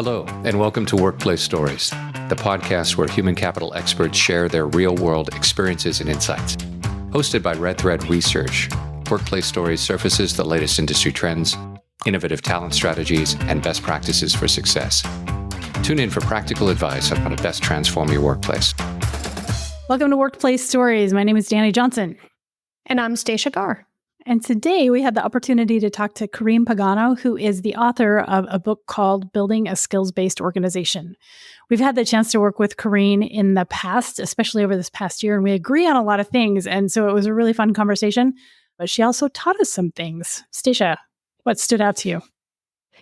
Hello, and welcome to Workplace Stories, the podcast where human capital experts share their real-world experiences and insights. Hosted by Red Thread Research, Workplace Stories surfaces the latest industry trends, innovative talent strategies, and best practices for success. Tune in for practical advice on how to best transform your workplace. Welcome to Workplace Stories. My name is Danny Johnson. And I'm Stacia Garr. And today we had the opportunity to talk to Koreen Pagano, who is the author of a book called Building a Skills-Based Organization. We've had the chance to work with Koreen in the past, especially over this past year, and we agree on a lot of things. And so it was a really fun conversation, but she also taught us some things. Stacia, what stood out to you?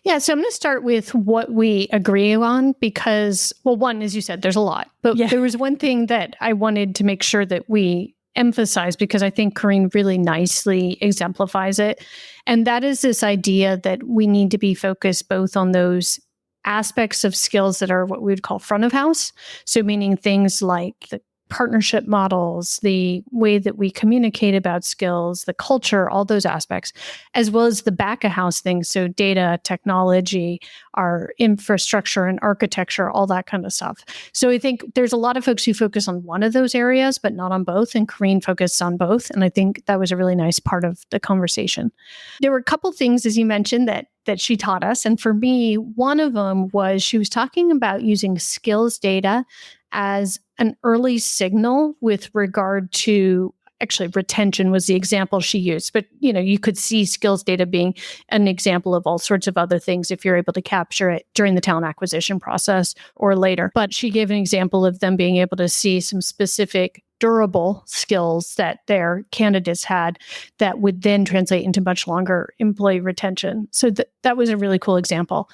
Yeah, so I'm going to start with what we agree on because, well, one, as you said, there's a lot. But there was one thing that I wanted to make sure that we emphasize because I think Koreen really nicely exemplifies it. And that is this idea that we need to be focused both on those aspects of skills that are what we would call front of house. So meaning things like the partnership models, the way that we communicate about skills, the culture, all those aspects, as well as the back of house things. So data, technology, our infrastructure and architecture, all that kind of stuff. So I think there's a lot of folks who focus on one of those areas, but not on both. And Koreen focused on both. And I think that was a really nice part of the conversation. There were a couple things, as you mentioned, that she taught us. And for me, one of them was she was talking about using skills data as an early signal with regard to, actually retention was the example she used, but you could see skills data being an example of all sorts of other things if you're able to capture it during the talent acquisition process or later. But she gave an example of them being able to see some specific durable skills that their candidates had that would then translate into much longer employee retention. So that was a really cool example.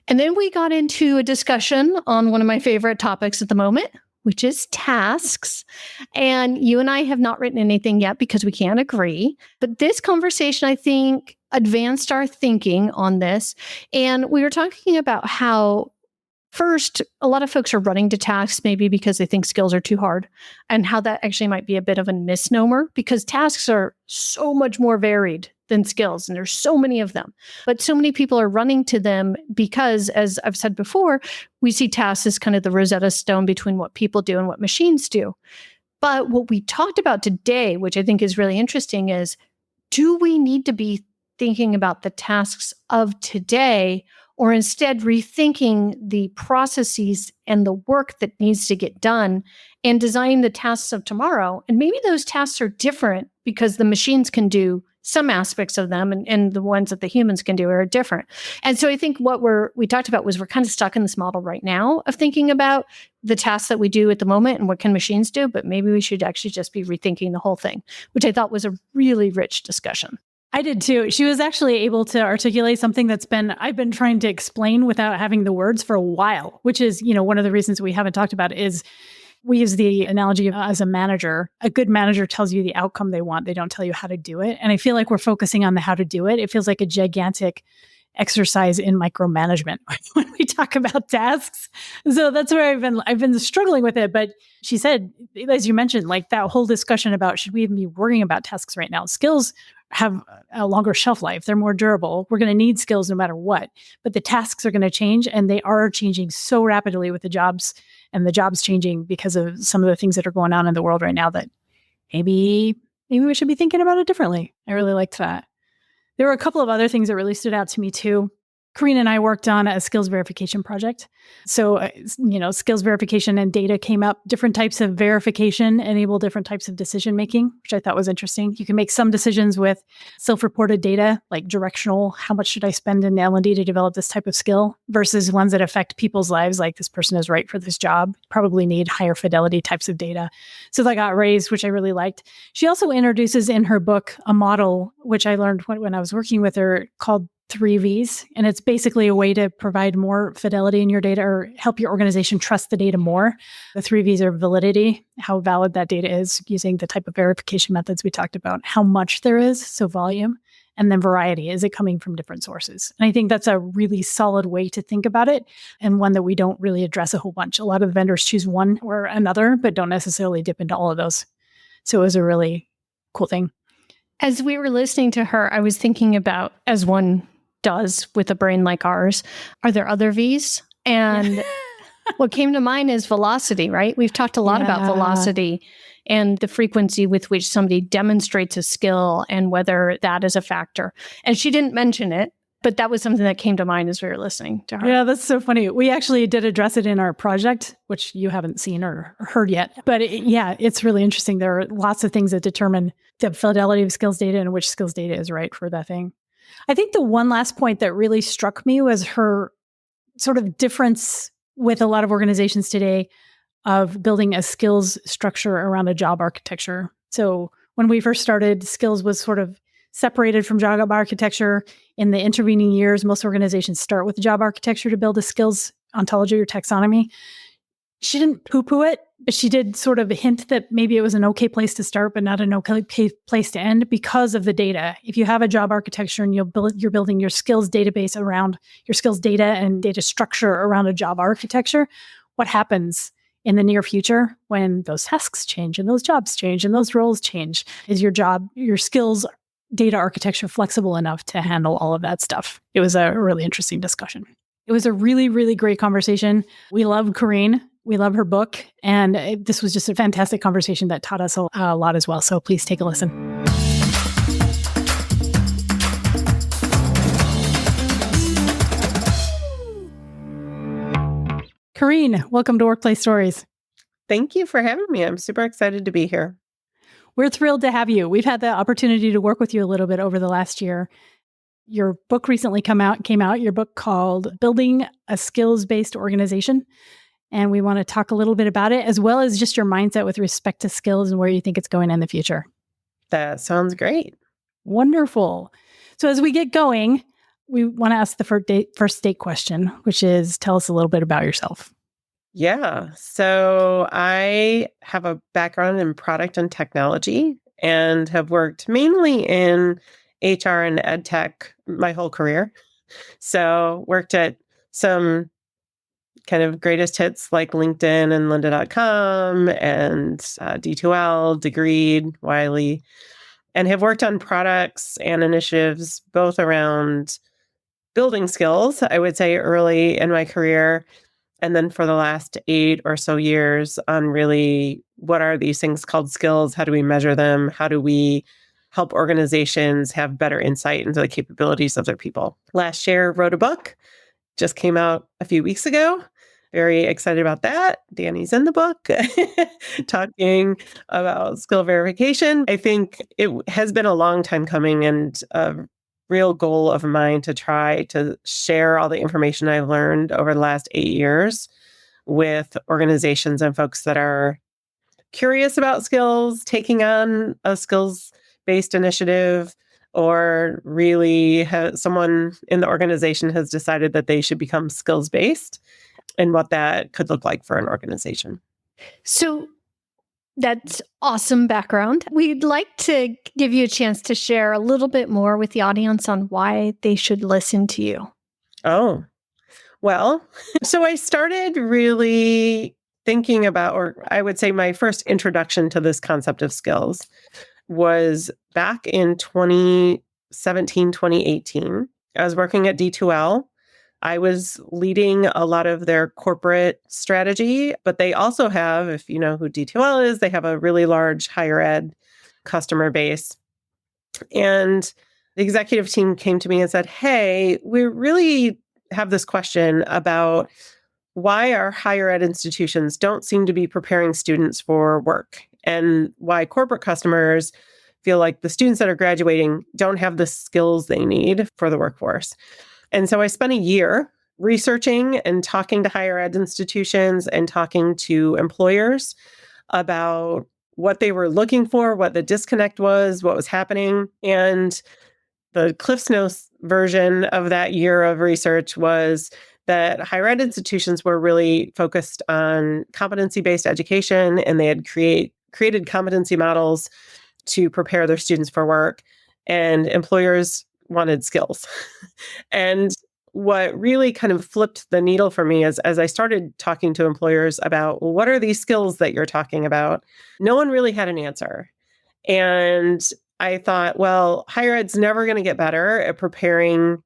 And then we got into a discussion on one of my favorite topics at the moment, which is tasks. And you and I have not written anything yet because we can't agree. But this conversation, I think, advanced our thinking on this. And we were talking about how first, a lot of folks are running to tasks maybe because they think skills are too hard, and how that actually might be a bit of a misnomer because tasks are so much more varied than skills, and there's so many of them. But so many people are running to them because, as I've said before, we see tasks as kind of the Rosetta Stone between what people do and what machines do. But what we talked about today, which I think is really interesting, is do we need to be thinking about the tasks of today, or instead rethinking the processes and the work that needs to get done and designing the tasks of tomorrow? And maybe those tasks are different because the machines can do some aspects of them and the ones that the humans can do are different. And so I think what we talked about was we're kind of stuck in this model right now of thinking about the tasks that we do at the moment and what can machines do, but maybe we should actually just be rethinking the whole thing, which I thought was a really rich discussion. I did too. She was actually able to articulate something I've been trying to explain without having the words for a while, which is, one of the reasons we haven't talked about is we use the analogy of as a manager. A good manager tells you the outcome they want. They don't tell you how to do it. And I feel like we're focusing on the how to do it. It feels like a gigantic exercise in micromanagement when we talk about tasks. So that's where I've been struggling with it. But she said, as you mentioned, like that whole discussion about should we even be worrying about tasks right now? Skills have a longer shelf life. They're more durable. We're going to need skills no matter what. But the tasks are going to change, and they are changing so rapidly with the jobs changing because of some of the things that are going on in the world right now that maybe we should be thinking about it differently. I really liked that. There were a couple of other things that really stood out to me too. Koreen and I worked on a skills verification project. So, skills verification and data came up. Different types of verification enable different types of decision making, which I thought was interesting. You can make some decisions with self-reported data, like directional, how much should I spend in L&D to develop this type of skill, versus ones that affect people's lives, like this person is right for this job, probably need higher fidelity types of data. So that got raised, which I really liked. She also introduces in her book a model, which I learned when I was working with her, called 3 V's. And it's basically a way to provide more fidelity in your data or help your organization trust the data more. The 3 V's are validity, how valid that data is using the type of verification methods we talked about, how much there is, so volume, and then variety. Is it coming from different sources? And I think that's a really solid way to think about it, and one that we don't really address a whole bunch. A lot of the vendors choose one or another, but don't necessarily dip into all of those. So it was a really cool thing. As we were listening to her, I was thinking about, as one does with a brain like ours, are there other V's? And what came to mind is velocity, right? We've talked a lot about velocity and the frequency with which somebody demonstrates a skill and whether that is a factor. And she didn't mention it, but that was something that came to mind as we were listening to her. Yeah, that's so funny. We actually did address it in our project, which you haven't seen or heard yet. But it's really interesting. There are lots of things that determine the fidelity of skills data and which skills data is right for that thing. I think the one last point that really struck me was her sort of difference with a lot of organizations today of building a skills structure around a job architecture. So when we first started, skills was sort of separated from job architecture. In the intervening years, most organizations start with job architecture to build a skills ontology or taxonomy. She didn't poo-poo it, but she did sort of hint that maybe it was an okay place to start, but not an okay place to end because of the data. If you have a job architecture and you're building your skills database around your skills data and data structure around a job architecture, what happens in the near future when those tasks change and those jobs change and those roles change? Is your skills data architecture flexible enough to handle all of that stuff? It was a really interesting discussion. It was a really, really great conversation. We love Koreen. We love her book. And this was just a fantastic conversation that taught us a lot as well. So please take a listen. Koreen, welcome to Workplace Stories. Thank you for having me. I'm super excited to be here. We're thrilled to have you. We've had the opportunity to work with you a little bit over the last year. Your book recently came out, your book called Building a Skills-Based Organization. And we want to talk a little bit about it, as well as just your mindset with respect to skills and where you think it's going in the future. That sounds great. Wonderful. So as we get going, we want to ask the first date question, which is, tell us a little bit about yourself. Yeah. So I have a background in product and technology and have worked mainly in HR and ed tech my whole career. So worked at some kind of greatest hits like LinkedIn and lynda.com and D2L, Degreed, Wiley, and have worked on products and initiatives both around building skills, I would say early in my career, and then for the last 8 or so years on really what are these things called skills? How do we measure them? How do we help organizations have better insight into the capabilities of their people? Last year, wrote a book, just came out a few weeks ago. Very excited about that. Danny's in the book talking about skill verification. I think it has been a long time coming and a real goal of mine to try to share all the information I've learned over the last 8 years with organizations and folks that are curious about skills, taking on a skills-based initiative, or really someone in the organization has decided that they should become skills-based and what that could look like for an organization. So that's awesome background. We'd like to give you a chance to share a little bit more with the audience on why they should listen to you. Oh, well, so I started really thinking about, or I would say my first introduction to this concept of skills was back in 2017, 2018. I was working at D2L. I was leading a lot of their corporate strategy, but they also have, if you know who D2L is, they have a really large higher ed customer base. And the executive team came to me and said, hey, we really have this question about why our higher ed institutions don't seem to be preparing students for work, and why corporate customers feel like the students that are graduating don't have the skills they need for the workforce. And so I spent a year researching and talking to higher ed institutions and talking to employers about what they were looking for, what the disconnect was, what was happening. And the CliffsNotes version of that year of research was that higher ed institutions were really focused on competency-based education, and they had created competency models to prepare their students for work, and employers wanted skills. And what really kind of flipped the needle for me is as I started talking to employers about, well, what are these skills that you're talking about? No one really had an answer. And I thought, well, higher ed's never going to get better at preparing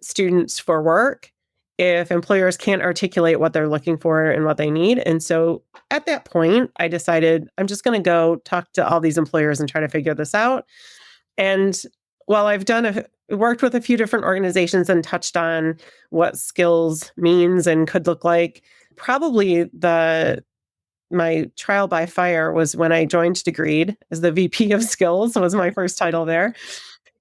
students for work if employers can't articulate what they're looking for and what they need. And so at that point, I decided I'm just going to go talk to all these employers and try to figure this out. And while I've worked with a few different organizations and touched on what skills means and could look like, probably my trial by fire was when I joined Degreed as the VP of Skills, was my first title there.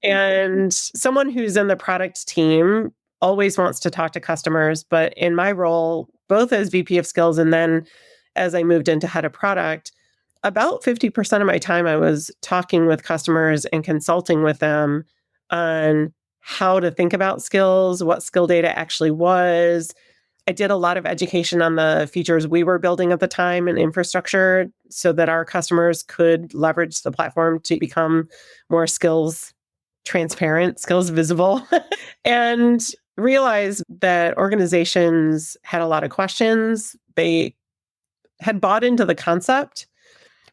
And someone who's in the product team always wants to talk to customers. But in my role, both as VP of Skills and then as I moved into head of product, about 50% of my time I was talking with customers and consulting with them on how to think about skills, what skill data actually was. I did a lot of education on the features we were building at the time and infrastructure so that our customers could leverage the platform to become more skills transparent, skills visible, and realized that organizations had a lot of questions. They had bought into the concept,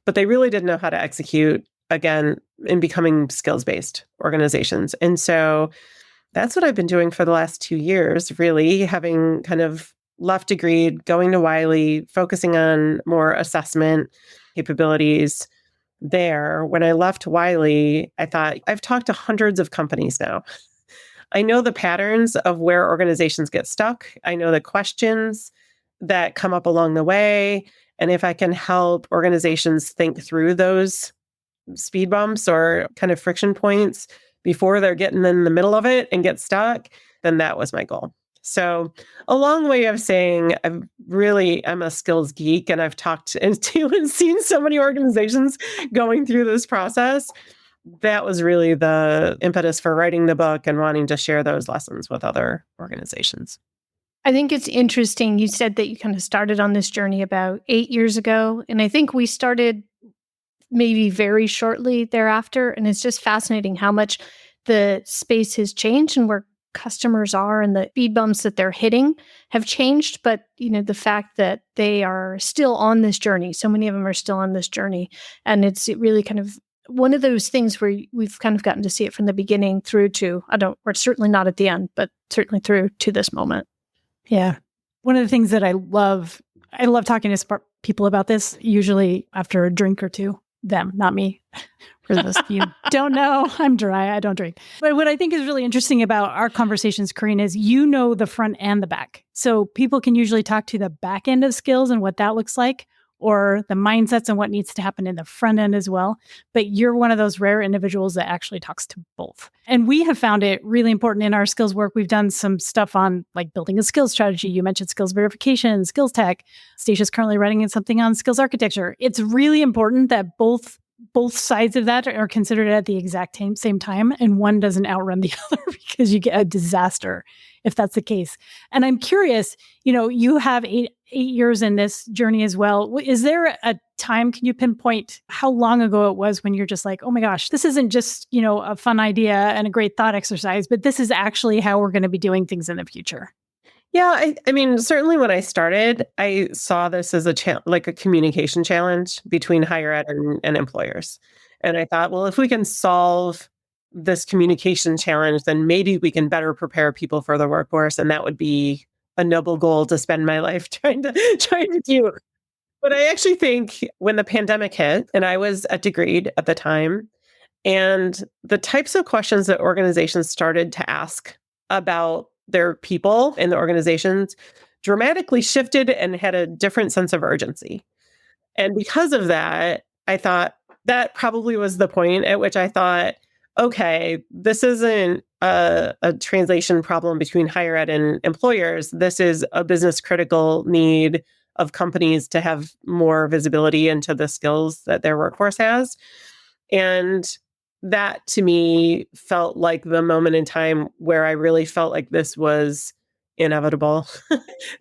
but they really didn't know how to execute, again, in becoming skills-based organizations. And so that's what I've been doing for the last 2 years, really, having kind of left Degreed, going to Wiley, focusing on more assessment capabilities there. When I left Wiley, I thought, I've talked to hundreds of companies now. I know the patterns of where organizations get stuck. I know the questions that come up along the way. And if I can help organizations think through those speed bumps or kind of friction points before they're getting in the middle of it and get stuck, then that was my goal. So a long way of saying I'm a skills geek, and I've talked to and seen so many organizations going through this process. That was really the impetus for writing the book and wanting to share those lessons with other organizations. I think it's interesting. You said that you kind of started on this journey about 8 years ago. And I think we started maybe very shortly thereafter. And it's just fascinating how much the space has changed and where customers are and the speed bumps that they're hitting have changed. But, the fact that they are still on this journey, so many of them are still on this journey. And it's really kind of one of those things where we've kind of gotten to see it from the beginning through to, we're certainly not at the end, but certainly through to this moment. Yeah. One of the things that I love talking to people about this, usually after a drink or two. Them, not me. For those of you who don't know, I'm dry. I don't drink. But what I think is really interesting about our conversations, Koreen, is the front and the back. So people can usually talk to the back end of skills and what that looks like, or the mindsets and what needs to happen in the front end as well. But you're one of those rare individuals that actually talks to both. And we have found it really important in our skills work. We've done some stuff on like building a skills strategy. You mentioned skills verification, skills tech. Stacey's currently writing something on skills architecture. It's really important that both sides of that are considered at the exact same time, and one doesn't outrun the other because you get a disaster if that's the case. And I'm curious, you have eight years in this journey as well. Is there a time, can you pinpoint how long ago it was when you're just like, oh my gosh, this isn't just, a fun idea and a great thought exercise, but this is actually how we're going to be doing things in the future? Yeah, I mean, certainly when I started, I saw this as a communication challenge between higher ed and employers. And I thought, well, if we can solve this communication challenge, then maybe we can better prepare people for the workforce. And that would be a noble goal to spend my life trying to do. But I actually think when the pandemic hit, and I was at Degreed at the time, and the types of questions that organizations started to ask about their people in the organizations dramatically shifted and had a different sense of urgency. And because of that, I thought that probably was the point at which I thought, okay, this isn't a translation problem between higher ed and employers. This is a business critical need of companies to have more visibility into the skills that their workforce has. And that to me felt like the moment in time where I really felt like this was inevitable.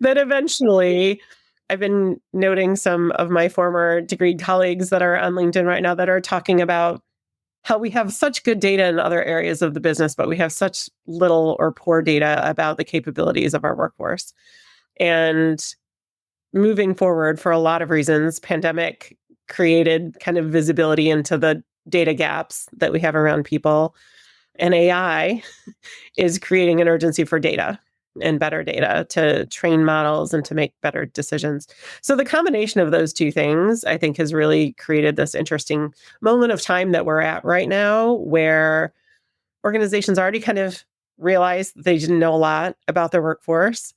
That eventually, I've been noting some of my former Degreed colleagues that are on LinkedIn right now that are talking about how we have such good data in other areas of the business, but we have such little or poor data about the capabilities of our workforce. And moving forward, for a lot of reasons, pandemic created kind of visibility into the data gaps that we have around people. And AI is creating an urgency for data. and better data to train models and to make better decisions. So the combination of those two things, I think, has really created this interesting moment of time that we're at right now, where organizations already kind of realized they didn't know a lot about their workforce.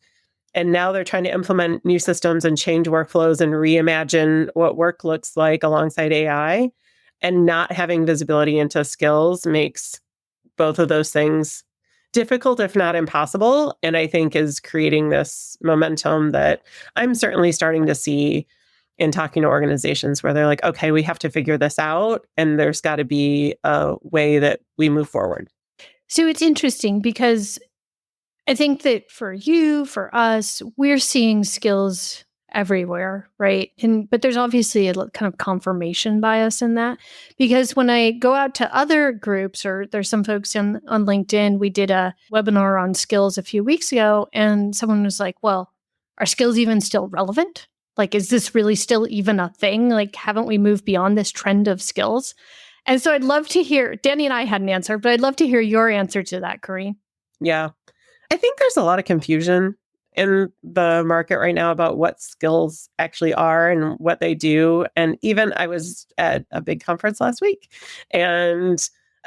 And now they're trying to implement new systems and change workflows and reimagine what work looks like alongside AI. And not having visibility into skills makes both of those things difficult, if not impossible. And I think is creating this momentum that I'm certainly starting to see in talking to organizations where they're like, okay, we have to figure this out. And there's got to be a way that we move forward. So it's interesting because I think that for you, for us, we're seeing skills everywhere, right? But there's obviously a kind of confirmation bias in that, because when I go out to other groups, or there's some folks on LinkedIn, we did a webinar on skills a few weeks ago, and someone was like, well, are skills even still relevant? Like, is this really still even a thing? Like, haven't we moved beyond this trend of skills? And so I'd love to hear, Danny and I had an answer, but I'd love to hear your answer to that, Koreen. Yeah. I think there's a lot of confusion in the market right now about what skills actually are and what they do. And even I was at a big conference last week, and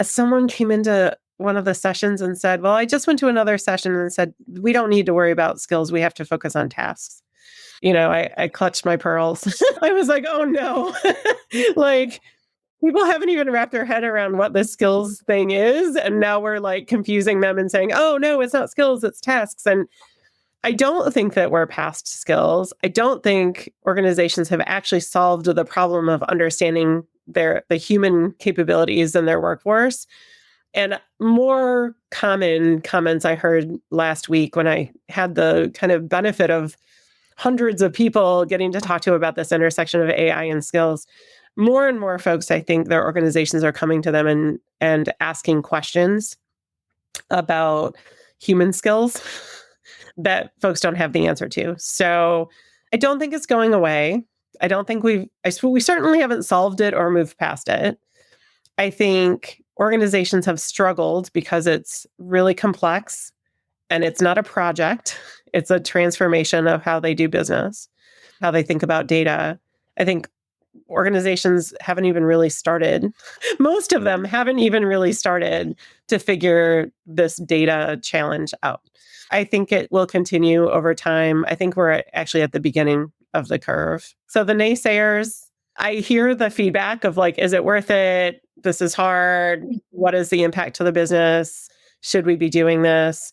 someone came into one of the sessions and said, well, I just went to another session and said, we don't need to worry about skills. We have to focus on tasks. I clutched my pearls. I was like, oh no, like, people haven't even wrapped their head around what this skills thing is. And now we're like confusing them and saying, oh, no, it's not skills, it's tasks. And I don't think that we're past skills. I don't think organizations have actually solved the problem of understanding the human capabilities in their workforce. And more common comments I heard last week when I had the kind of benefit of hundreds of people getting to talk to about this intersection of AI and skills. More and more folks, I think their organizations are coming to them and asking questions about human skills that folks don't have the answer to. So I don't think it's going away. I don't think we certainly haven't solved it or moved past it. I think organizations have struggled because it's really complex and it's not a project. It's a transformation of how they do business, how they think about data. I think organizations haven't even really started. Most of them haven't even really started to figure this data challenge out. I think it will continue over time. I think we're actually at the beginning of the curve. So the naysayers, I hear the feedback of like, is it worth it? This is hard. What is the impact to the business? Should we be doing this?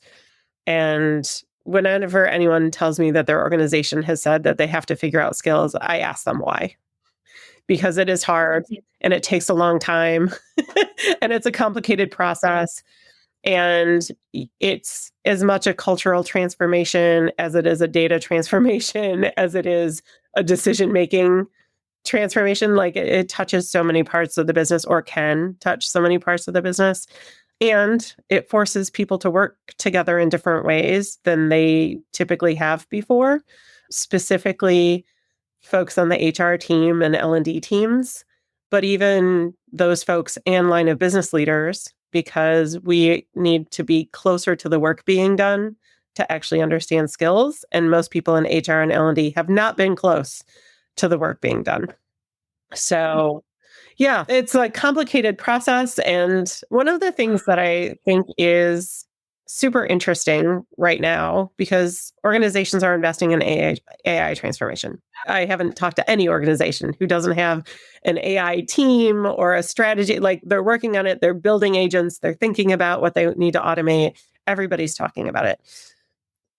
And whenever anyone tells me that their organization has said that they have to figure out skills, I ask them why. Because it is hard and it takes a long time and it's a complicated process. And it's as much a cultural transformation as it is a data transformation, as it is a decision-making transformation. Like it touches so many parts of the business, or can touch so many parts of the business. And it forces people to work together in different ways than they typically have before. Specifically, folks on the HR team and L&D teams, but even those folks and line of business leaders, because we need to be closer to the work being done to actually understand skills. And most people in HR and L&D have not been close to the work being done. So yeah, it's a complicated process. And one of the things that I think is super interesting right now, because organizations are investing in AI transformation. I haven't talked to any organization who doesn't have an AI team or a strategy. Like they're working on it, they're building agents, they're thinking about what they need to automate. Everybody's talking about it.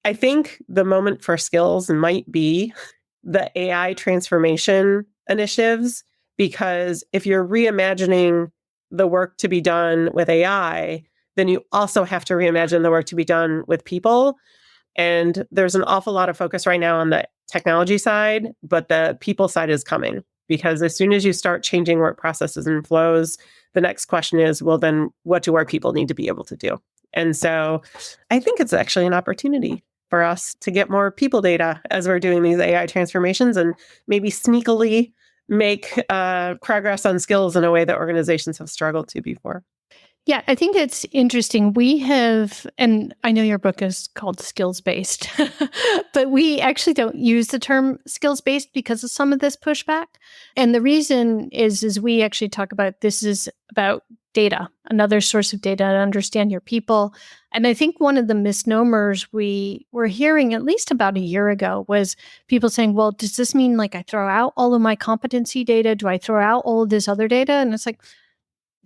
I think the moment for skills might be the AI transformation initiatives, because if you're reimagining the work to be done with AI, then you also have to reimagine the work to be done with people. And there's an awful lot of focus right now on the technology side, but the people side is coming, because as soon as you start changing work processes and flows, the next question is, well, then what do our people need to be able to do? And so I think it's actually an opportunity for us to get more people data as we're doing these AI transformations, and maybe sneakily make progress on skills in a way that organizations have struggled to before. Yeah, I think it's interesting. We have, and I know your book is called Skills Based, but we actually don't use the term skills based because of some of this pushback. And the reason is we actually talk about this is about data, another source of data to understand your people. And I think one of the misnomers we were hearing at least about a year ago was people saying, well, does this mean like I throw out all of my competency data? Do I throw out all of this other data? And it's like,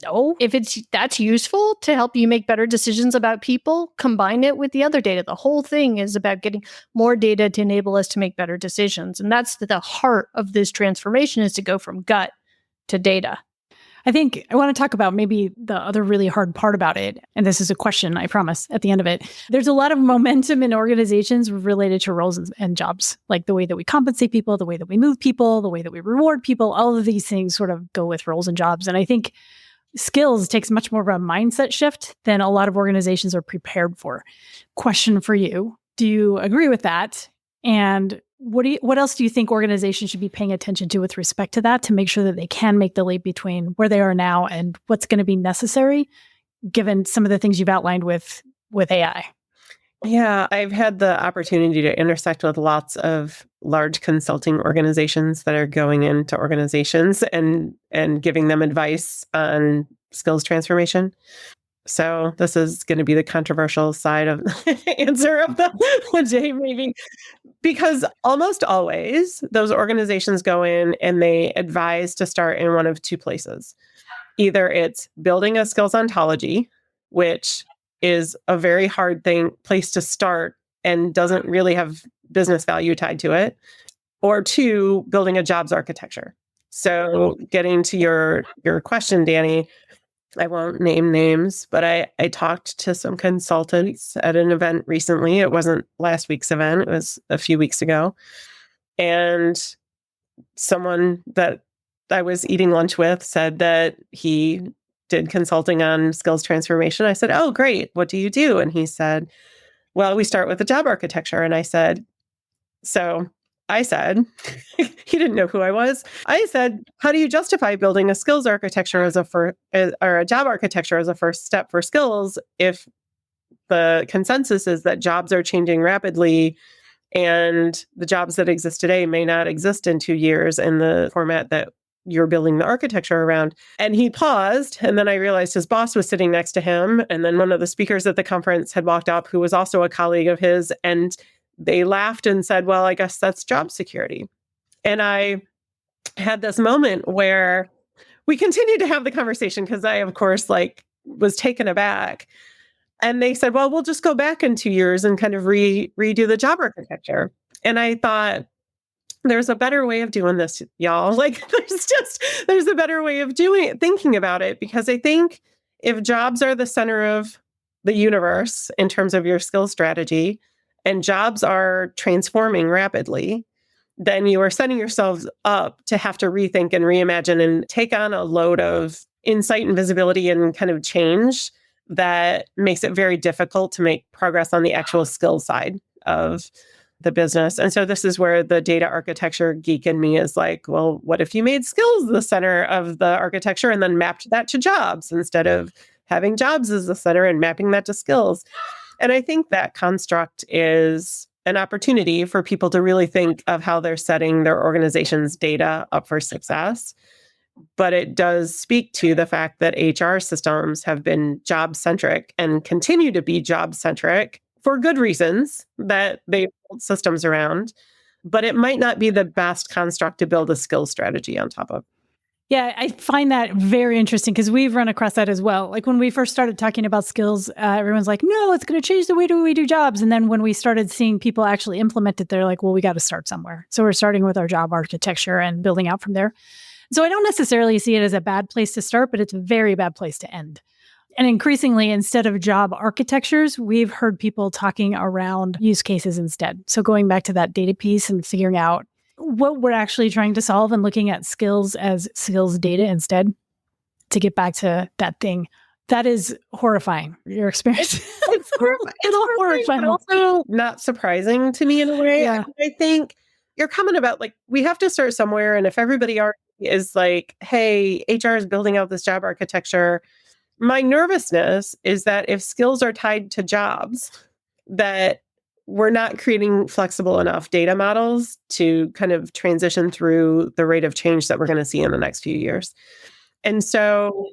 no, if that's useful to help you make better decisions about people, combine it with the other data. The whole thing is about getting more data to enable us to make better decisions. And that's the heart of this transformation, is to go from gut to data. I think I want to talk about maybe the other really hard part about it. And this is a question, I promise, at the end of it. There's a lot of momentum in organizations related to roles and jobs, like the way that we compensate people, the way that we move people, the way that we reward people. All of these things sort of go with roles and jobs. And I think skills takes much more of a mindset shift than a lot of organizations are prepared for. Question for you. Do you agree with that? And what else do you think organizations should be paying attention to with respect to that to make sure that they can make the leap between where they are now and what's going to be necessary, given some of the things you've outlined with AI? Yeah, I've had the opportunity to intersect with lots of large consulting organizations that are going into organizations and giving them advice on skills transformation. So this is going to be the controversial side of the answer of the day, maybe. Because almost always those organizations go in and they advise to start in one of two places. Either it's building a skills ontology, which is a very hard place to start and doesn't really have business value tied to it, or two, building a jobs architecture. So getting to your question, Danny, I won't name names, but I talked to some consultants at an event recently. It wasn't last week's event, it was a few weeks ago. And someone that I was eating lunch with said that he did consulting on skills transformation. I said, oh, great. What do you do? And he said, well, we start with the job architecture. And I said, he didn't know who I was. I said, how do you justify building a skills architecture or a job architecture as a first step for skills if the consensus is that jobs are changing rapidly and the jobs that exist today may not exist in 2 years in the format that you're building the architecture around? And he paused, and then I realized his boss was sitting next to him. And then one of the speakers at the conference had walked up, who was also a colleague of his, and they laughed and said, well, I guess that's job security. And I had this moment where we continued to have the conversation because I, of course, was taken aback. And they said, well, we'll just go back in 2 years and kind of redo the job architecture. And I thought, there's a better way of doing this, y'all. There's a better way of thinking about it, because I think if jobs are the center of the universe in terms of your skill strategy, and jobs are transforming rapidly, then you are setting yourselves up to have to rethink and reimagine and take on a load of insight and visibility and kind of change that makes it very difficult to make progress on the actual skill side of the business. And so this is where the data architecture geek in me is like, well, what if you made skills the center of the architecture and then mapped that to jobs instead of having jobs as the center and mapping that to skills? And I think that construct is an opportunity for people to really think of how they're setting their organization's data up for success. But it does speak to the fact that HR systems have been job-centric and continue to be job-centric for good reasons that they build systems around. But it might not be the best construct to build a skill strategy on top of. Yeah, I find that very interesting because we've run across that as well. Like when we first started talking about skills, everyone's like, no, it's going to change the way we do jobs. And then when we started seeing people actually implement it, they're like, well, we got to start somewhere. So we're starting with our job architecture and building out from there. So I don't necessarily see it as a bad place to start, but it's a very bad place to end. And increasingly, instead of job architectures, we've heard people talking around use cases instead. So going back to that data piece and figuring out what we're actually trying to solve and looking at skills as skills data instead, to get back to that thing. That is horrifying, your experience. It's horrifying. It's horrifying, but also not surprising to me in a way. Yeah. I think your comment about we have to start somewhere. And if everybody is like, hey, HR is building out this job architecture, My nervousness is that if skills are tied to jobs, that we're not creating flexible enough data models to kind of transition through the rate of change that we're going to see in the next few years. And so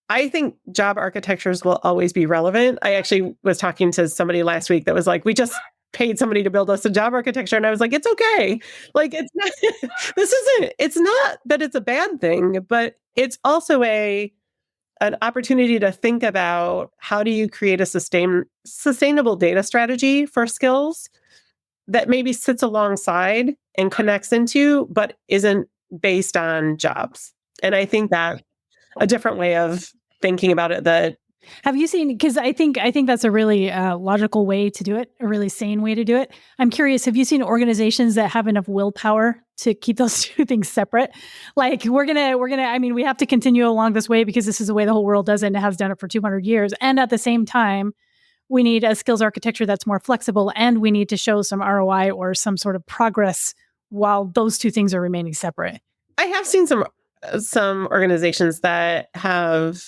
I think job architectures will always be relevant. I actually was talking to somebody last week that was like, we just paid somebody to build us a job architecture. And I was like, it's okay. Like, it's not, it's not that it's a bad thing, but it's also an opportunity to think about how do you create a sustainable data strategy for skills that maybe sits alongside and connects into, but isn't based on jobs. And I think that a different way of thinking about it that have you seen, because I think that's a really logical way to do it, a really sane way to do it. I'm curious, have you seen organizations that have enough willpower to keep those two things separate? Like we're gonna, I mean, we have to continue along this way because this is the way the whole world does it and it has done it for 200 years. And at the same time, we need a skills architecture that's more flexible and we need to show some ROI or some sort of progress while those two things are remaining separate. I have seen some organizations that have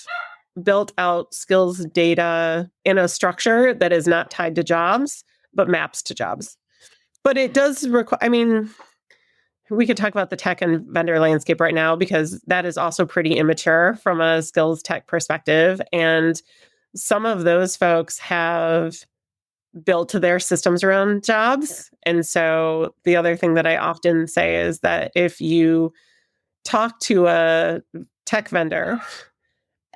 built out skills data in a structure that is not tied to jobs, but maps to jobs. But it does require, I mean, we could talk about the tech and vendor landscape right now because that is also pretty immature from a skills tech perspective. And some of those folks have built their systems around jobs. And so the other thing that I often say is that if you talk to a tech vendor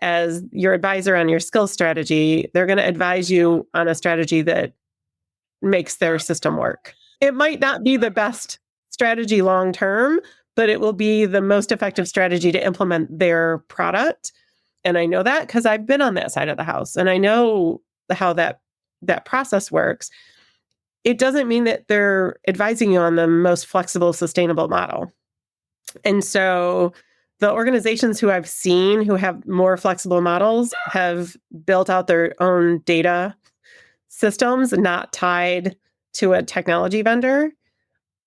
as your advisor on your skills strategy, they're going to advise you on a strategy that makes their system work. It might not be the best strategy long term, but it will be the most effective strategy to implement their product. And I know that because I've been on that side of the house and I know how that process works. It doesn't mean that they're advising you on the most flexible, sustainable model. And so the organizations who I've seen who have more flexible models have built out their own data systems, not tied to a technology vendor,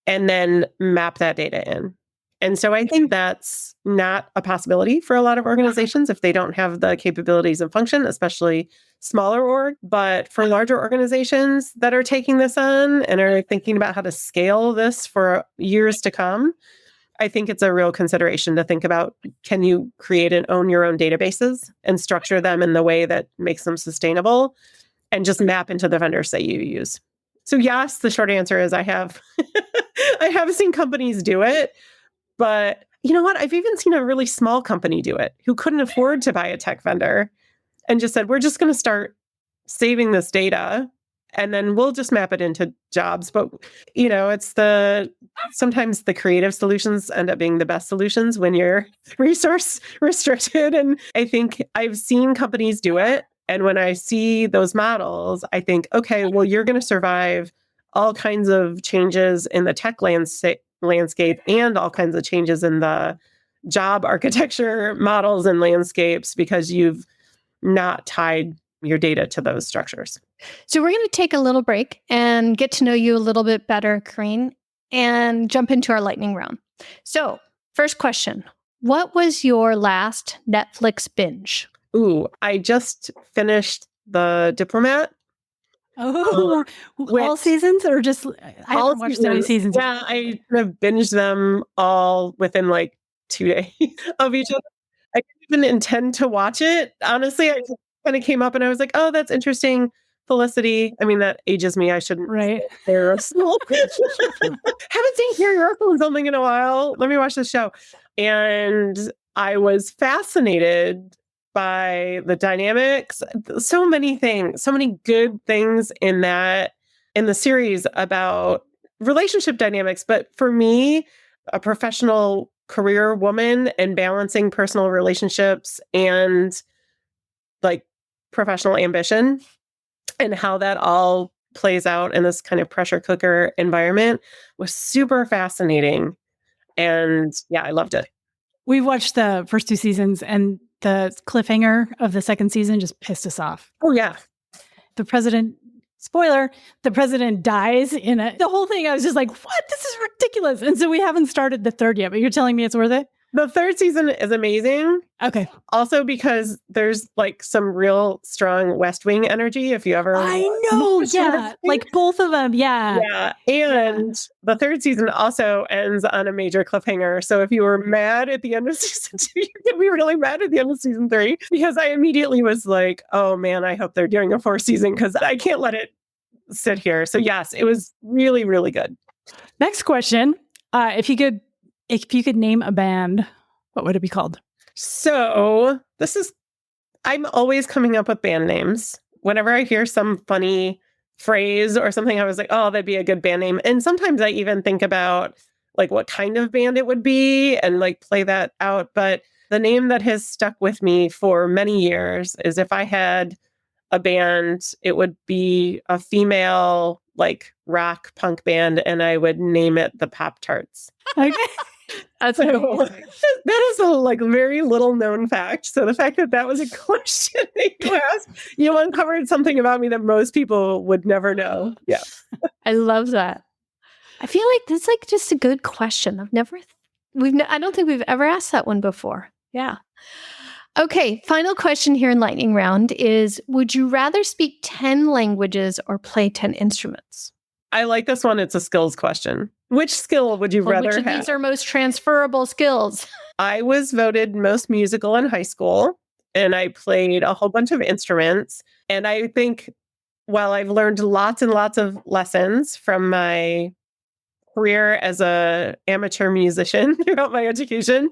and then map that data in. And so I think that's not a possibility for a lot of organizations if they don't have the capabilities and function, especially smaller org. But for larger organizations that are taking this on and are thinking about how to scale this for years to come, I think it's a real consideration to think about, can you create and own your own databases and structure them in the way that makes them sustainable and just map into the vendors that you use? So yes, the short answer is I have seen companies do it, but you know what? I've even seen a really small company do it who couldn't afford to buy a tech vendor and just said, we're just going to start saving this data and then we'll just map it into jobs. But, you know, sometimes the creative solutions end up being the best solutions when you're resource restricted. And I think I've seen companies do it. And when I see those models, I think, okay, well, you're going to survive all kinds of changes in the tech landscape and all kinds of changes in the job architecture models and landscapes because you've not tied your data to those structures. So we're going to take a little break and get to know you a little bit better, Koreen, and jump into our lightning round. So first question, what was your last Netflix binge? Ooh, I just finished The Diplomat. Oh, all seasons or just, I haven't watched so many seasons. Yeah, I have binged them all within like 2 days of each other. I didn't even intend to watch it. Honestly, I just kind of came up and I was like, oh, that's interesting. Felicity. I mean, that ages me. I shouldn't. Right. Haven't seen Carrie Russell or something in a while. Let me watch this show. And I was fascinated by the dynamics. So many things, so many good things in the series about relationship dynamics. But for me, a professional career woman and balancing personal relationships and like professional ambition and how that all plays out in this kind of pressure cooker environment was super fascinating. And yeah, I loved it. We watched the first 2 seasons and the cliffhanger of the second season just pissed us off. Oh yeah. The president, spoiler, the president dies the whole thing. I was just like, what? This is ridiculous. And so we haven't started the third yet, but you're telling me it's worth it? The third season is amazing. Okay. Also because there's like some real strong West Wing energy. If you ever, I know. Yeah. Like both of them. Yeah. Yeah. And the third season also ends on a major cliffhanger. So if you were mad at the end of season 2, you're going to be really mad at the end of season 3, because I immediately was like, oh man, I hope they're doing a 4th season because I can't let it sit here. So yes, it was really, really good. Next question. If you could name a band, what would it be called? So I'm always coming up with band names. Whenever I hear some funny phrase or something, I was like, oh, that'd be a good band name. And sometimes I even think about like what kind of band it would be and like play that out. But the name that has stuck with me for many years is, if I had a band, it would be a female like rock punk band, and I would name it the Pop-Tarts. Okay. That's so, that is a like very little known fact. So the fact that was a question that you asked, you uncovered something about me that most people would never know. Yeah. I love that. I feel like that's like just a good question. I don't think we've ever asked that one before. Yeah. Okay, final question here in lightning round is, would you rather speak 10 languages or play 10 instruments? I like this one. It's a skills question. Which skill would you rather have? Which of these are most transferable skills? I was voted most musical in high school, and I played a whole bunch of instruments. And I think while I've learned lots and lots of lessons from my career as an amateur musician throughout my education,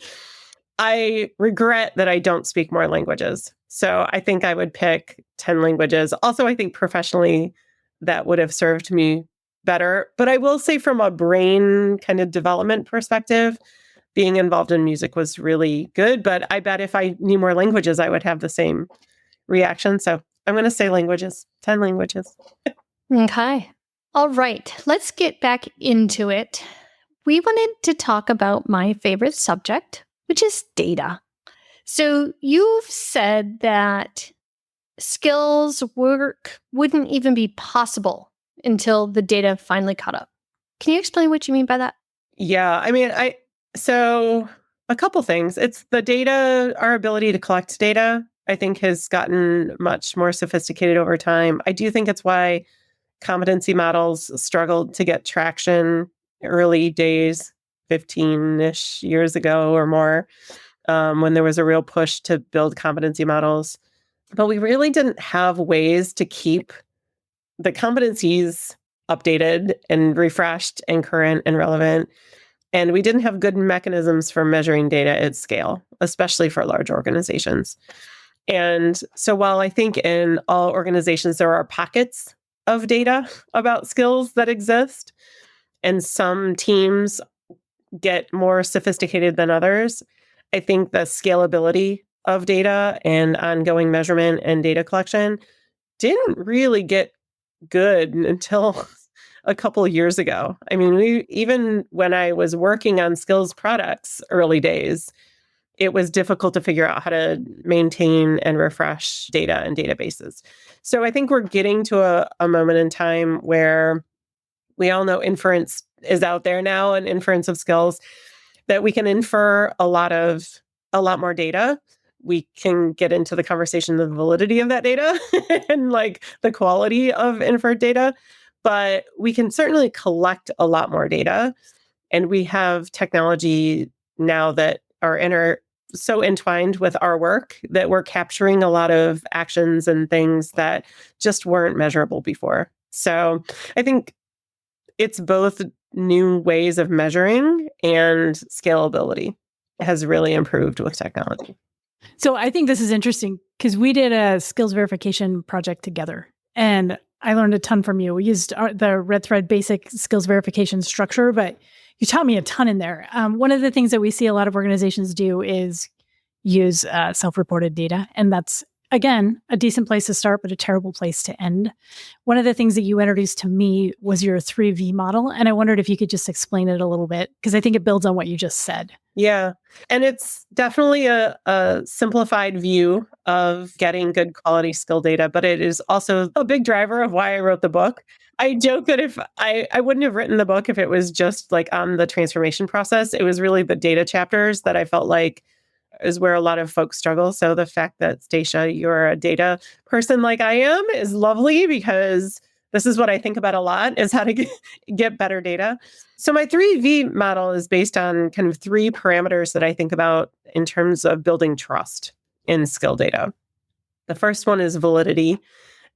I regret that I don't speak more languages. So I think I would pick 10 languages. Also, I think professionally that would have served me better. But I will say, from a brain kind of development perspective, being involved in music was really good. But I bet if I knew more languages, I would have the same reaction. So I'm going to say languages, 10 languages. Okay. All right. Let's get back into it. We wanted to talk about my favorite subject, which is data. So you've said that skills work wouldn't even be possible until the data finally caught up. Can you explain what you mean by that? Yeah, I mean, so a couple things. It's the data, our ability to collect data, I think, has gotten much more sophisticated over time. I do think it's why competency models struggled to get traction early days, 15-ish years ago or more, when there was a real push to build competency models. But we really didn't have ways to keep the competencies updated and refreshed and current and relevant. And we didn't have good mechanisms for measuring data at scale, especially for large organizations. And so while I think in all organizations there are pockets of data about skills that exist, and some teams get more sophisticated than others, I think the scalability of data and ongoing measurement and data collection didn't really get good until a couple of years ago. I mean, even when I was working on skills products early days, it was difficult to figure out how to maintain and refresh data and databases. So I think we're getting to a moment in time where we all know inference is out there now, and inference of skills, that we can infer a lot more data. We can get into the conversation of the validity of that data and like the quality of inferred data, but we can certainly collect a lot more data. And we have technology now that are so entwined with our work that we're capturing a lot of actions and things that just weren't measurable before. So I think it's both new ways of measuring, and scalability has really improved with technology. So I think this is interesting because we did a skills verification project together, and I learned a ton from you. We used the Red Thread basic skills verification structure, but you taught me a ton in there. One of the things that we see a lot of organizations do is use self-reported data, and that's, again, a decent place to start, but a terrible place to end. One of the things that you introduced to me was your 3V model, and I wondered if you could just explain it a little bit, because I think it builds on what you just said. Yeah. And it's definitely a simplified view of getting good quality skill data, but it is also a big driver of why I wrote the book. I joke that if I wouldn't have written the book if it was just like on the transformation process. It was really the data chapters that I felt like is where a lot of folks struggle. So the fact that Stacia, you're a data person like I am is lovely because this is what I think about a lot is how to get better data. So my 3V model is based on kind of three parameters that I think about in terms of building trust in skill data. The first one is validity.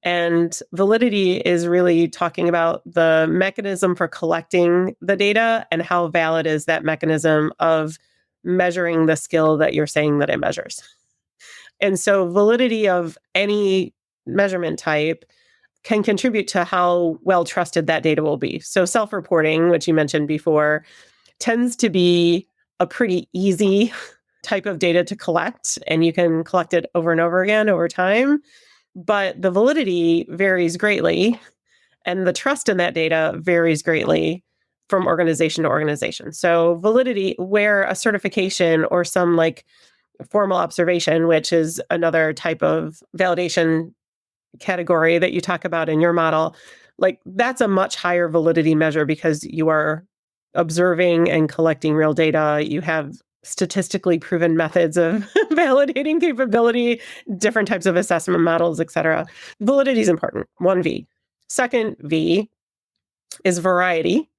And validity is really talking about the mechanism for collecting the data and how valid is that mechanism of measuring the skill that you're saying that it measures. And so validity of any measurement type can contribute to how well trusted that data will be. So self-reporting, which you mentioned before, tends to be a pretty easy type of data to collect, and you can collect it over and over again over time. But the validity varies greatly, and the trust in that data varies greatly from organization to organization. So validity, where a certification or some like formal observation, which is another type of validation category that you talk about in your model, like that's a much higher validity measure because you are observing and collecting real data. You have statistically proven methods of validating capability, different types of assessment models, et cetera. Validity is important, 1V. Second V is variety.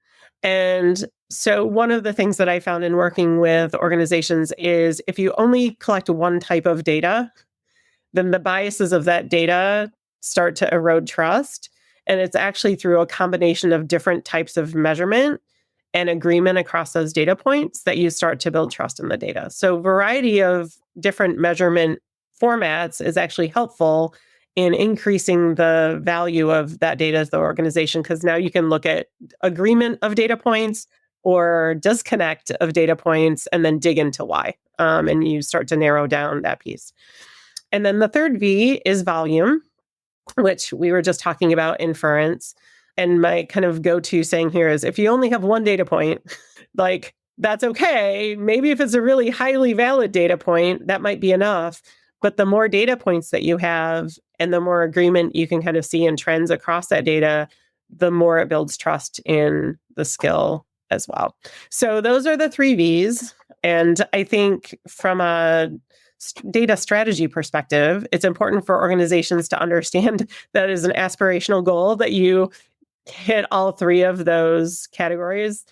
And so one of the things that I found in working with organizations is if you only collect one type of data, then the biases of that data start to erode trust. And it's actually through a combination of different types of measurement and agreement across those data points that you start to build trust in the data. So variety of different measurement formats is actually helpful in increasing the value of that data as the organization, because now you can look at agreement of data points or disconnect of data points and then dig into why. And you start to narrow down that piece. And then the third V is volume, which we were just talking about inference. And my kind of go-to saying here is if you only have one data point, like that's okay. Maybe if it's a really highly valid data point, that might be enough. But the more data points that you have and the more agreement you can kind of see in trends across that data, the more it builds trust in the skill as well. So those are the three Vs. And I think from a data strategy perspective, it's important for organizations to understand that is an aspirational goal that you hit all three of those categories,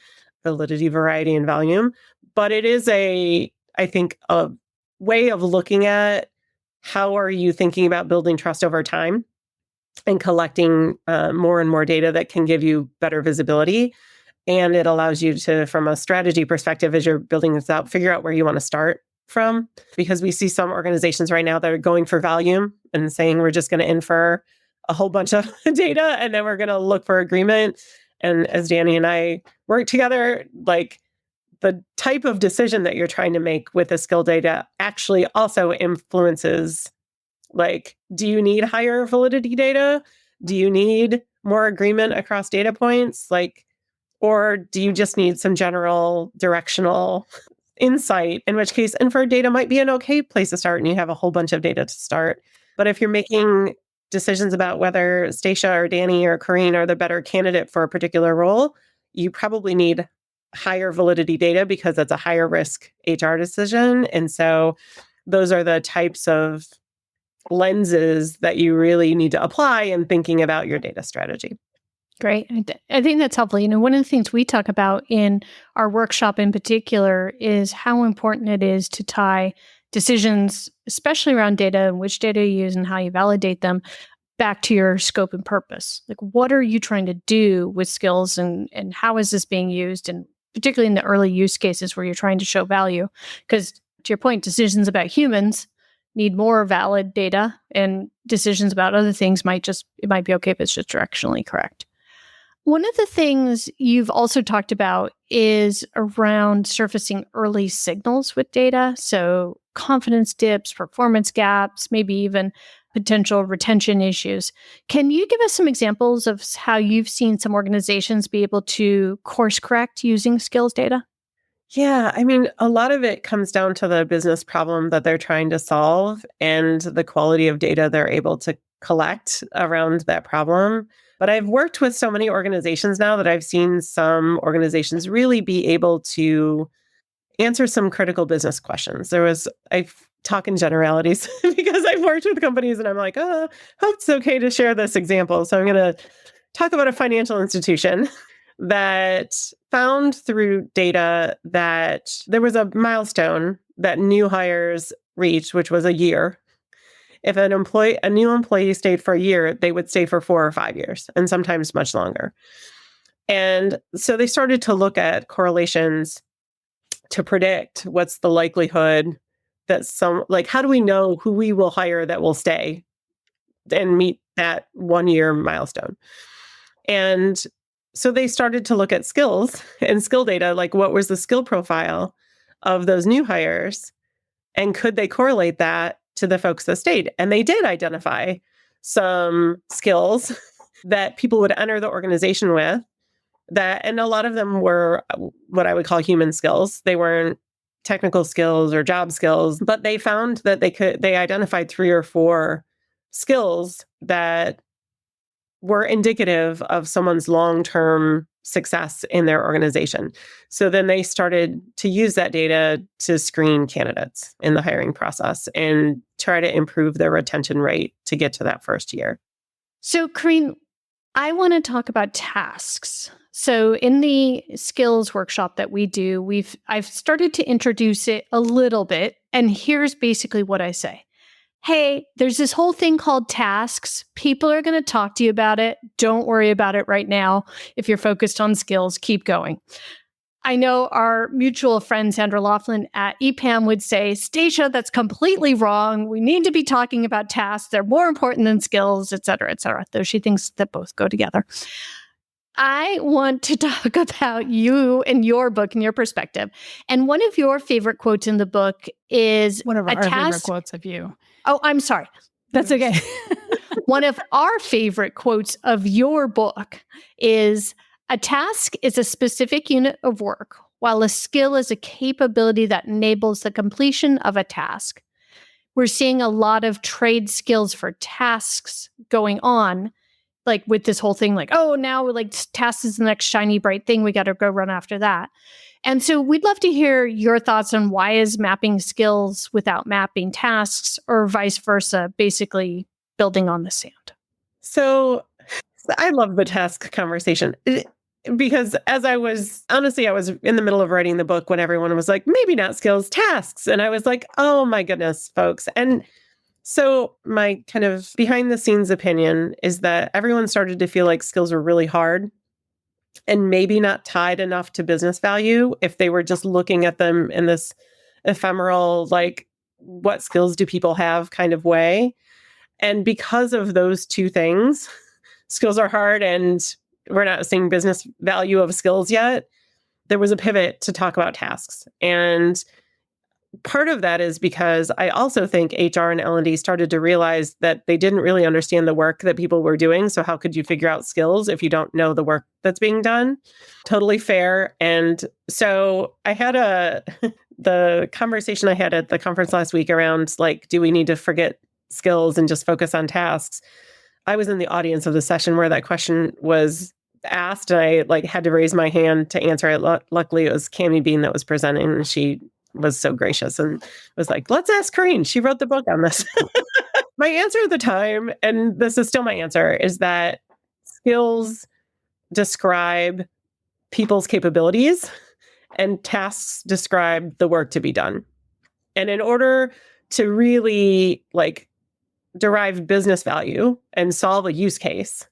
validity, variety, and volume. But it is I think, a way of looking at how are you thinking about building trust over time and collecting more and more data that can give you better visibility. And it allows you to, from a strategy perspective, as you're building this out, figure out where you want to start from. Because we see some organizations right now that are going for volume and saying we're just going to infer a whole bunch of data and then we're going to look for agreement. And as Danny and I work together, like the type of decision that you're trying to make with the skill data actually also influences, like, do you need higher validity data? Do you need more agreement across data points? Like, or do you just need some general directional insight, in which case inferred data might be an okay place to start and you have a whole bunch of data to start. But if you're making decisions about whether Stacia or Danny or Koreen are the better candidate for a particular role, you probably need higher validity data because it's a higher risk HR decision. And so those are the types of lenses that you really need to apply in thinking about your data strategy. Great. I think that's helpful. One of the things we talk about in our workshop in particular is how important it is to tie decisions, especially around data and which data you use and how you validate them, back to your scope and purpose. Like, what are you trying to do with skills and how is this being used? And particularly in the early use cases where you're trying to show value. Because to your point, decisions about humans need more valid data, and decisions about other things it might be okay if it's just directionally correct. One of the things you've also talked about is around surfacing early signals with data. So confidence dips, performance gaps, maybe even potential retention issues. Can you give us some examples of how you've seen some organizations be able to course correct using skills data? Yeah, I mean, a lot of it comes down to the business problem that they're trying to solve and the quality of data they're able to collect around that problem. But I've worked with so many organizations now that I've seen some organizations really be able to answer some critical business questions. I talk in generalities because I've worked with companies and I'm like, oh, hope it's okay to share this example. So I'm going to talk about a financial institution that found through data that there was a milestone that new hires reached, which was a year. If a new employee stayed for a year, they would stay for 4 or 5 years, and sometimes much longer. And so they started to look at correlations to predict what's the likelihood that how do we know who we will hire that will stay and meet that 1-year milestone? And so they started to look at skills and skill data, like what was the skill profile of those new hires, and could they correlate that to the folks that stayed? And they did identify some skills that people would enter the organization with, and a lot of them were what I would call human skills. They weren't technical skills or job skills, but they found that they identified 3 or 4 skills that were indicative of someone's long-term success in their organization. So then they started to use that data to screen candidates in the hiring process and try to improve their retention rate to get to that first year. So, Koreen, I want to talk about tasks. So in the skills workshop that we do, I've started to introduce it a little bit. And here's basically what I say. Hey, there's this whole thing called tasks. People are going to talk to you about it. Don't worry about it right now. If you're focused on skills, keep going. I know our mutual friend, Sandra Laughlin at EPAM would say, Stacia, that's completely wrong. We need to be talking about tasks. They're more important than skills, et cetera, though she thinks that both go together. I want to talk about you and your book and your perspective. And one of your favorite quotes in the book is one of our favorite quotes of you. Oh, I'm sorry. That's okay. One of our favorite quotes of your book is, a task is a specific unit of work, while a skill is a capability that enables the completion of a task. We're seeing a lot of trade skills for tasks going on, like with this whole thing, like, oh, now like task is the next shiny, bright thing. We got to go run after that. And so we'd love to hear your thoughts on why is mapping skills without mapping tasks, or vice versa, basically building on the sand. So I love the task conversation because I was in the middle of writing the book when everyone was like, maybe not skills, tasks. And I was like, oh my goodness, folks. And so my kind of behind the scenes opinion is that everyone started to feel like skills were really hard and maybe not tied enough to business value if they were just looking at them in this ephemeral, like, what skills do people have kind of way. And because of those two things, skills are hard and we're not seeing business value of skills yet, there was a pivot to talk about tasks. And part of that is because I also think HR and L&D started to realize that they didn't really understand the work that people were doing. So how could you figure out skills if you don't know the work that's being done? Totally fair. And so I had the conversation I had at the conference last week around, like, do we need to forget skills and just focus on tasks? I was in the audience of the session where that question was asked, and I had to raise my hand to answer it. Luckily, it was Cami Bean that was presenting, and she was so gracious and was like, let's ask Koreen. She wrote the book on this. My answer at the time, and this is still my answer, is that skills describe people's capabilities and tasks describe the work to be done. And in order to really derive business value and solve a use case,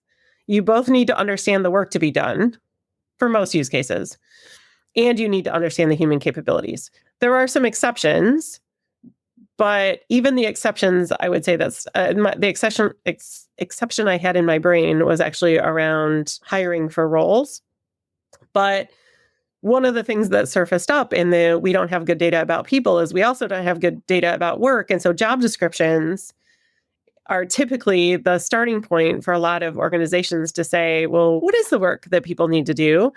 you both need to understand the work to be done for most use cases, and you need to understand the human capabilities. There are some exceptions, but even the exceptions, I would say that's the exception I had in my brain was actually around hiring for roles. But one of the things that surfaced up in the we don't have good data about people is we also don't have good data about work. And so job descriptions are typically the starting point for a lot of organizations to say, well, what is the work that people need to do?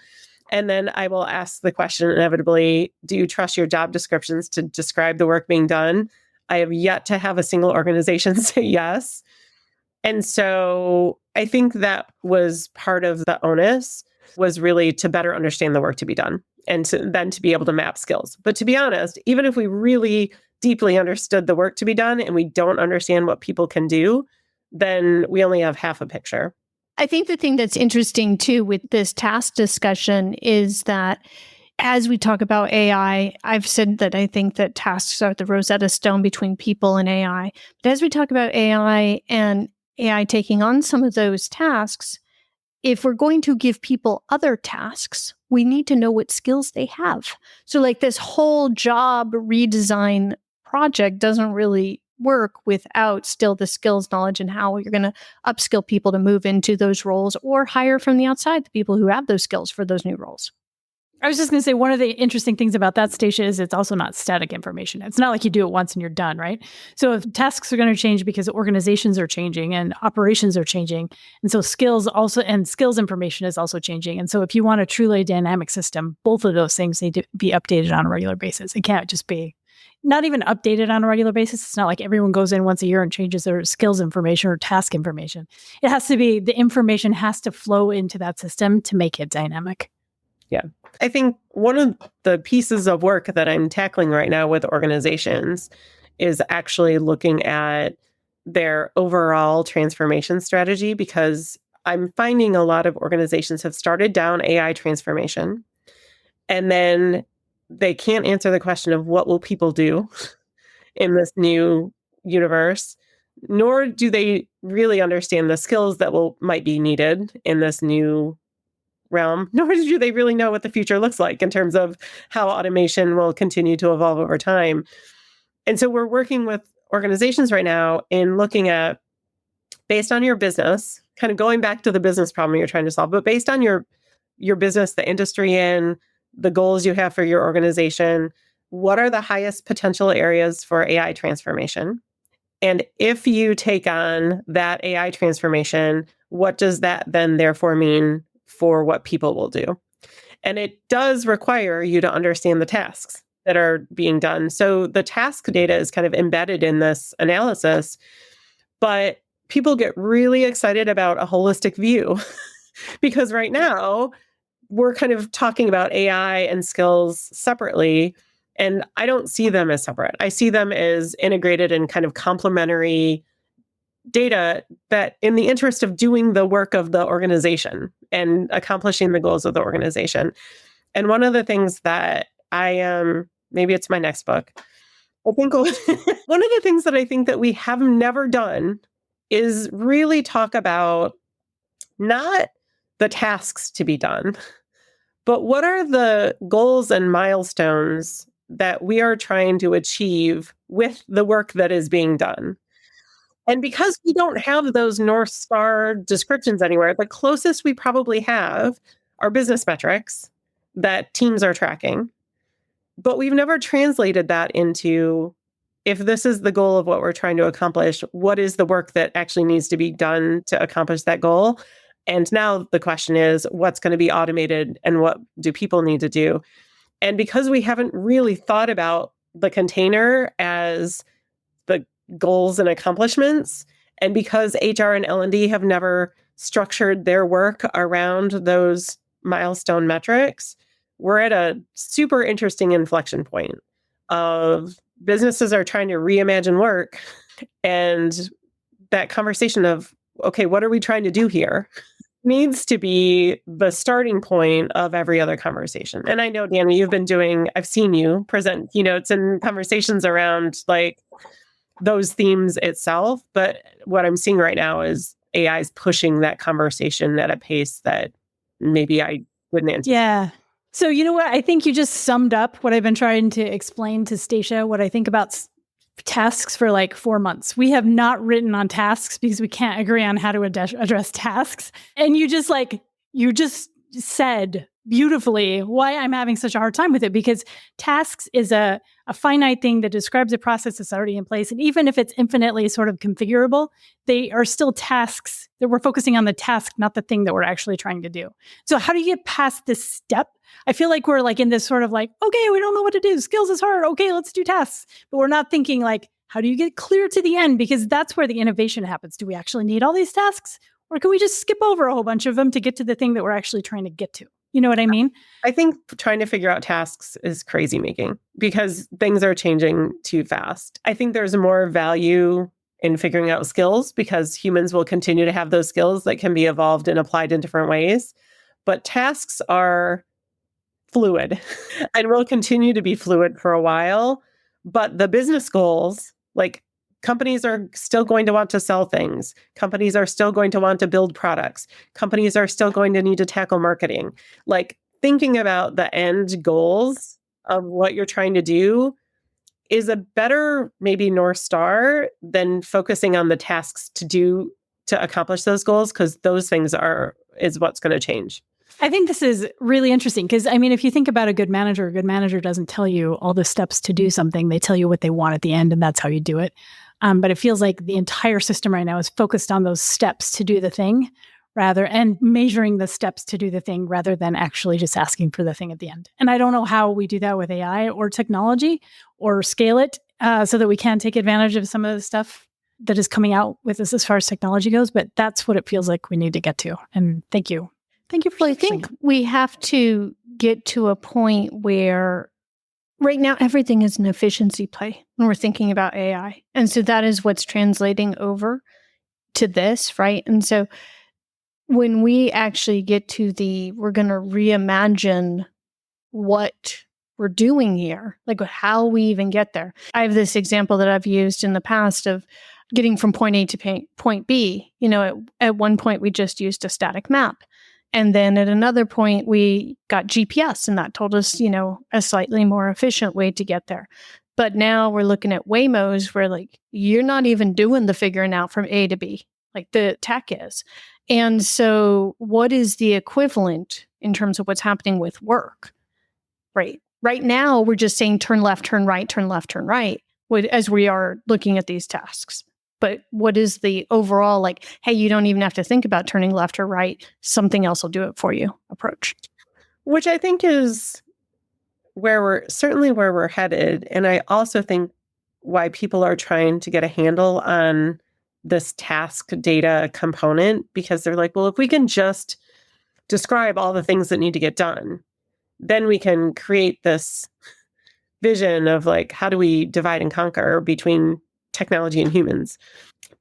And then I will ask the question inevitably, do you trust your job descriptions to describe the work being done? I have yet to have a single organization say yes. And so I think that was part of the onus, was really to better understand the work to be done and then to be able to map skills. But to be honest, even if we really deeply understood the work to be done and we don't understand what people can do, then we only have half a picture. I think the thing that's interesting too with this task discussion is that as we talk about AI, I've said that I think that tasks are the Rosetta Stone between people and AI. But as we talk about AI and AI taking on some of those tasks, if we're going to give people other tasks, we need to know what skills they have. So like this whole job redesign project doesn't really work without still the skills, knowledge, and how you're going to upskill people to move into those roles or hire from the outside the people who have those skills for those new roles. I was just going to say, one of the interesting things about that, Stacia, is it's also not static information. It's not like you do it once and you're done, right? So if tasks are going to change because organizations are changing and operations are changing, and so skills information is also changing. And so if you want a truly dynamic system, both of those things need to be updated on a regular basis. It can't just be not even updated on a regular basis. It's not like everyone goes in once a year and changes their skills information or task information. It has to be, the information has to flow into that system to make it dynamic. Yeah. I think one of the pieces of work that I'm tackling right now with organizations is actually looking at their overall transformation strategy, because I'm finding a lot of organizations have started down AI transformation, and then they can't answer the question of what will people do in this new universe, nor do they really understand the skills that might be needed in this new realm, nor do they really know what the future looks like in terms of how automation will continue to evolve over time. And so we're working with organizations right now in looking at, based on your business, kind of going back to the business problem you're trying to solve, but based on your business, the industry and the goals you have for your organization, what are the highest potential areas for AI transformation? And if you take on that AI transformation, what does that then therefore mean for what people will do? And it does require you to understand the tasks that are being done. So the task data is kind of embedded in this analysis, but people get really excited about a holistic view because right now we're kind of talking about AI and skills separately, and I don't see them as separate. I see them as integrated and kind of complementary data that in the interest of doing the work of the organization and accomplishing the goals of the organization. And one of the things that maybe it's my next book, I think one of the things that I think that we have never done is really talk about not the tasks to be done, but what are the goals and milestones that we are trying to achieve with the work that is being done. And because we don't have those North Star descriptions anywhere, the closest we probably have are business metrics that teams are tracking. But we've never translated that into, if this is the goal of what we're trying to accomplish, what is the work that actually needs to be done to accomplish that goal? And now the question is, what's going to be automated and what do people need to do? And because we haven't really thought about the container as the goals and accomplishments, and because HR and L&D have never structured their work around those milestone metrics, we're at a super interesting inflection point of businesses are trying to reimagine work, and that conversation of, okay, what are we trying to do here, needs to be the starting point of every other conversation. And I know, Danny, I've seen you present keynotes and conversations around like those themes itself. But what I'm seeing right now is AI is pushing that conversation at a pace that maybe I wouldn't anticipate. Yeah. So you know what? I think you just summed up what I've been trying to explain to Stacia, what I think about tasks for like 4 months. We have not written on tasks because we can't agree on how to address tasks. And you just said beautifully why I'm having such a hard time with it, because tasks is a finite thing that describes a process that's already in place. And even if it's infinitely sort of configurable, they are still tasks that we're focusing on the task, not the thing that we're actually trying to do. So how do you get past this step? I feel like we're like in this sort of like, okay, we don't know what to do. Skills is hard. Okay, let's do tasks. But we're not thinking like, how do you get clear to the end? Because that's where the innovation happens. Do we actually need all these tasks? Or can we just skip over a whole bunch of them to get to the thing that we're actually trying to get to? You know what I mean? I think trying to figure out tasks is crazy making because things are changing too fast. I think there's more value in figuring out skills because humans will continue to have those skills that can be evolved and applied in different ways. But tasks are fluid and will continue to be fluid for a while. But the business goals, like companies are still going to want to sell things. Companies are still going to want to build products. Companies are still going to need to tackle marketing. Like thinking about the end goals of what you're trying to do is a better maybe North Star than focusing on the tasks to accomplish those goals, because those things is what's going to change. I think this is really interesting because, I mean, if you think about a good manager doesn't tell you all the steps to do something. They tell you what they want at the end, and that's how you do it. But it feels like the entire system right now is focused on those steps to do the thing and measuring the steps to do the thing rather than actually just asking for the thing at the end. And I don't know how we do that with AI or technology or scale it so that we can take advantage of some of the stuff that is coming out with us as far as technology goes. But that's what it feels like we need to get to. And thank you. Thank you for I think we have to get to a point where right now everything is an efficiency play when we're thinking about AI. And so that is what's translating over to this, right? And so when we actually get to we're going to reimagine what we're doing here, like how we even get there. I have this example that I've used in the past of getting from point A to point B. You know, at one point we just used a static map. And then at another point, we got GPS, and that told us, you know, a slightly more efficient way to get there. But now we're looking at Waymos where, like, you're not even doing the figuring out from A to B, like the tech is. And so what is the equivalent in terms of what's happening with work, right? Right now, we're just saying turn left, turn right, turn left, turn right, as we are looking at these tasks. But what is the overall, like, hey, you don't even have to think about turning left or right. Something else will do it for you approach. Which I think is where we're headed. And I also think why people are trying to get a handle on this task data component, because they're like, well, if we can just describe all the things that need to get done, then we can create this vision of like, how do we divide and conquer between technology and humans.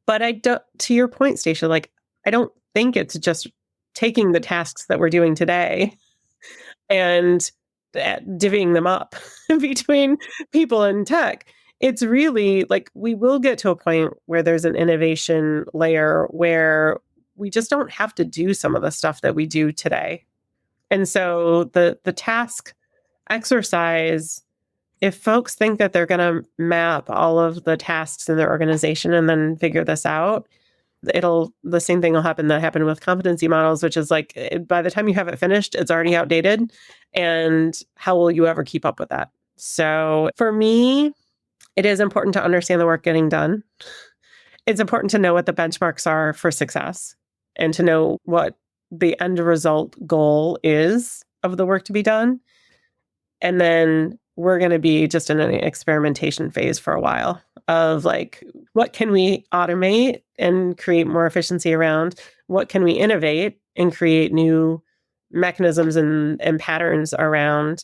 But I don't, to your point, Stacia, like, I don't think it's just taking the tasks that we're doing today and divvying them up between people and tech. It's really like, we will get to a point where there's an innovation layer where we just don't have to do some of the stuff that we do today. And so the task exercise, if folks think that they're going to map all of the tasks in their organization and then figure this out, the same thing will happen that happened with competency models, which is like, by the time you have it finished, it's already outdated. And how will you ever keep up with that? So for me, it is important to understand the work getting done. It's important to know what the benchmarks are for success and to know what the end result goal is of the work to be done. And then we're going to be just in an experimentation phase for a while of like, what can we automate and create more efficiency around? What can we innovate and create new mechanisms and patterns around?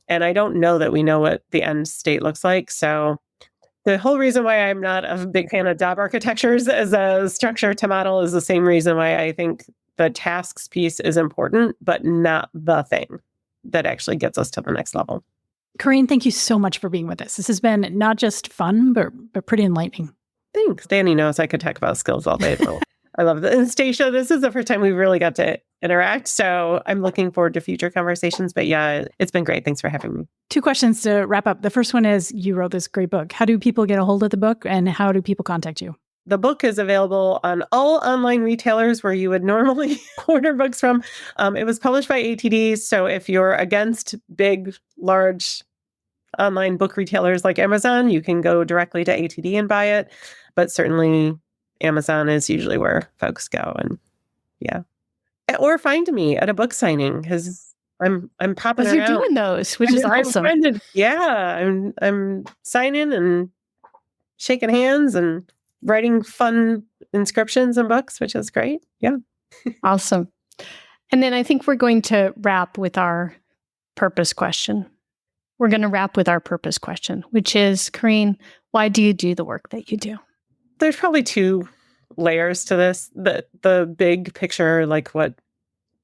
And I don't know that we know what the end state looks like. So the whole reason why I'm not a big fan of job architectures as a structure to model is the same reason why I think the tasks piece is important, but not the thing that actually gets us to the next level. Koreen, thank you so much for being with us. This has been not just fun, but pretty enlightening. Thanks. Danny knows I could talk about skills all day. I love it. And Stacia, this is the first time we really got to interact. So I'm looking forward to future conversations. But yeah, it's been great. Thanks for having me. 2 questions to wrap up. The first one is, you wrote this great book. How do people get a hold of the book and how do people contact you? The book is available on all online retailers where you would normally order books from. It was published by ATD. So if you're against big, large online book retailers like Amazon, you can go directly to ATD and buy it. But certainly Amazon is usually where folks go. And yeah. Or find me at a book signing because I'm popping around. You're doing those, which is awesome. I'm signing and shaking hands and writing fun inscriptions and books, which is great. Yeah. Awesome. And then I think we're going to wrap with our purpose question. We're going to wrap with our purpose question, which is, Koreen, why do you do the work that you do? There's probably two layers to this. The big picture, like what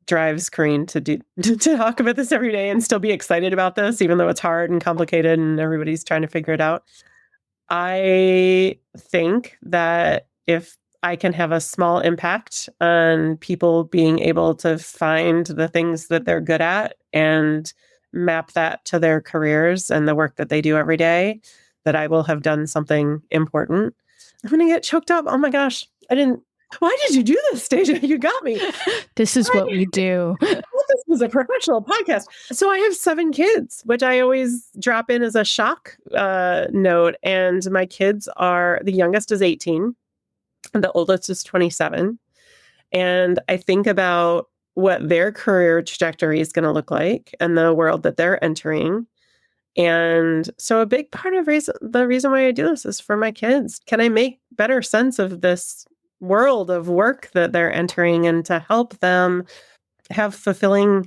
drives Koreen to talk about this every day and still be excited about this, even though it's hard and complicated and everybody's trying to figure it out. I think that if I can have a small impact on people being able to find the things that they're good at and map that to their careers and the work that they do every day, that I will have done something important. I'm going to get choked up. Oh my gosh. Why did you do this, Stasia? You got me. This is what we do. This was a professional podcast. So I have 7 kids, which I always drop in as a shock note. And my kids the youngest is 18, and the oldest is 27. And I think about what their career trajectory is going to look like and the world that they're entering. And so a big part of the reason why I do this is for my kids. Can I make better sense of this world of work that they're entering and to help them have fulfilling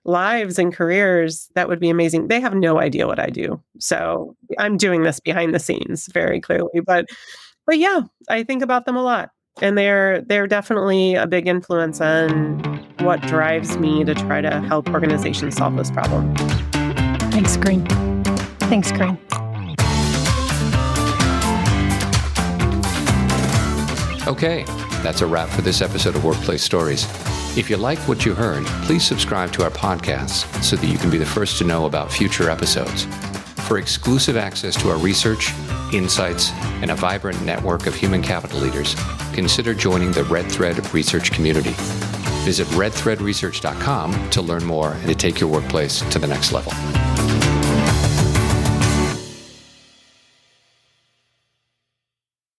lives and careers? That would be amazing. They have no idea what I do. So I'm doing this behind the scenes very clearly. But yeah, I think about them a lot. And they're definitely a big influence on what drives me to try to help organizations solve this problem. Thanks, Koreen. Thanks, Koreen. Okay, that's a wrap for this episode of Workplace Stories. If you like what you heard, please subscribe to our podcast so that you can be the first to know about future episodes. For exclusive access to our research, insights, and a vibrant network of human capital leaders, consider joining the Red Thread Research community. Visit redthreadresearch.com to learn more and to take your workplace to the next level.